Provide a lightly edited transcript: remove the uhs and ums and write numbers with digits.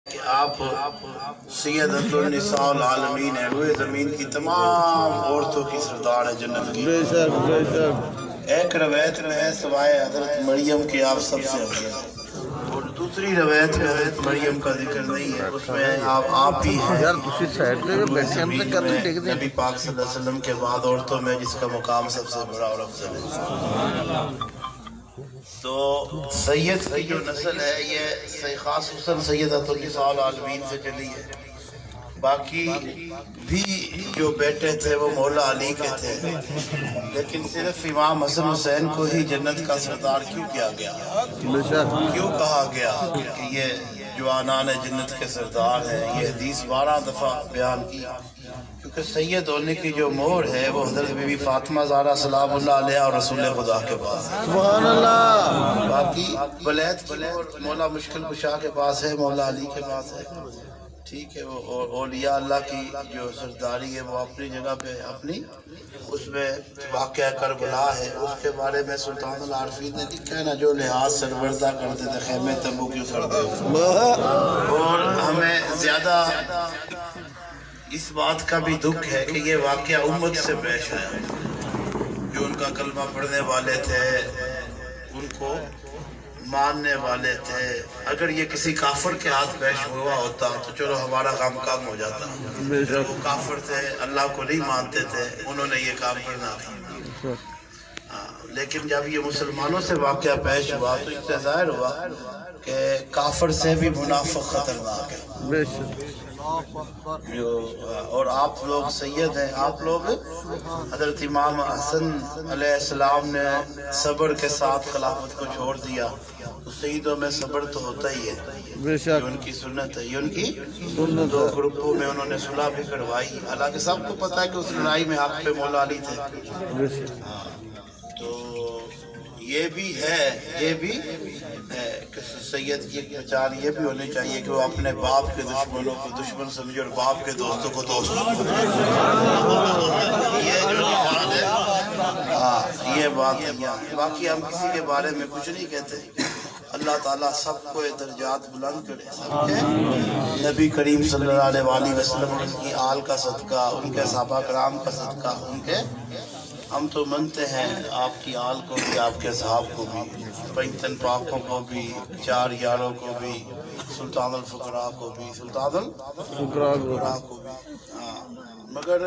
کہ آپ سیدۃ النساء العالمین ہیں، روئے زمین کی تمام عورتوں کی سردار ہے جنت کی۔ بے شک بے شک۔ ایک روایت میں ہے سوائے حضرت مریم کے آپ سب سے افضل ہیں، اور دوسری روایت میں حضرت مریم کا ذکر نہیں ہے، اس میں آپ ہی ہیں یار تسی سائڈ پہ روئے بیٹھے ہم سے زمین کر میں ٹک دیں۔ نبی پاک صلی اللہ علیہ وسلم کے بعد عورتوں میں جس کا مقام سب سے بڑا اور افضل ہے۔ تو سید کی جو نسل ہے یہ خاصاً سیدۃ النساء العالمین سے چلی ہے۔ باقی بھی جو بیٹے تھے وہ مولا علی کے تھے، لیکن صرف امام حسن حسین کو ہی جنت کا سردار کیوں کیا گیا؟ بے شک۔ کیوں کہا گیا کہ یہ جوانان جنت کے سردار ہیں؟ یہ حدیث 12 دفعہ بیان کی، کیونکہ سید ہونے کی جو مہر ہے وہ حضرت بی بی فاطمہ زہرا سلام اللہ علیہ اور رسول خدا کے پاس ہے۔ سبحان اللہ۔ باقی ولایت کی مہر مولا مشکل کشا کے پاس ہے، مولا علی کے پاس ہے، ٹھیک ہے۔ وہ اولیاء اللہ کی جو سرداری ہے وہ اپنی جگہ پہ اپنی اس میں واقعہ کربلا ہے، اس کے بارے میں سلطان العارفین نے لکھا ہے نا، جو لحاظ سربردہ کرتے تھے خیمے تبو کیوں سردے ہو۔ اور ہمیں زیادہ اس بات کا بھی دکھ ہے کہ یہ واقعہ امت سے پیش آیا، جو ان کا کلمہ پڑھنے والے تھے، ان کو ماننے والے تھے۔ اگر یہ کسی کافر کے ہاتھ پیش ہوا ہوتا تو چلو ہمارا کام کم ہو جاتا، وہ کافر تھے، اللہ کو نہیں مانتے تھے، انہوں نے یہ کام کرنا تھا۔ لیکن جب یہ مسلمانوں سے واقعہ پیش ہوا تو اس سے ظاہر ہوا کہ کافر سے بھی منافق خطرناک ہے۔ بے شک۔ اور آپ لوگ سید ہیں، آپ لوگ حضرت امام حسن علیہ السلام نے صبر کے ساتھ خلافت کو چھوڑ دیا، تو سیدوں میں صبر تو ہوتا ہی ہے، بے یہ شک۔ ان کی سنت ہے، یہ ان کی سنت دو ہے۔ گروپوں میں انہوں نے صلح بھی کروائی، حالانکہ سب کو پتا ہے کہ اس لڑائی میں حق پہ مولا علی تھے۔ بے شک۔ تو یہ بھی ہے، یہ بھی ہے کہ سید کی ایک پہچان یہ بھی ہونی چاہیے کہ وہ اپنے باپ کے دشمنوں کو دشمن سمجھے اور باپ کے دوستوں کو دوست سمجھے۔ یہ جو بات ہے، ہاں یہ بات ہے۔ باقی ہم کسی کے بارے میں کچھ نہیں کہتے، اللہ تعالیٰ سب کو درجات بلند کرے، سب کے نبی کریم صلی اللہ علیہ وآلہ وسلم اور ان کی آل کا صدقہ، ان کے صحابہ کرام کا صدقہ، ان کے ہم تو منتے ہیں آپ کی آل کو بھی، آپ کے اصحاب کو بھی، پنجتن پاکوں کو بھی، چار یاروں کو بھی، سلطان الفقراء کو بھی، سلطان الفقراء کو بھی۔ مگر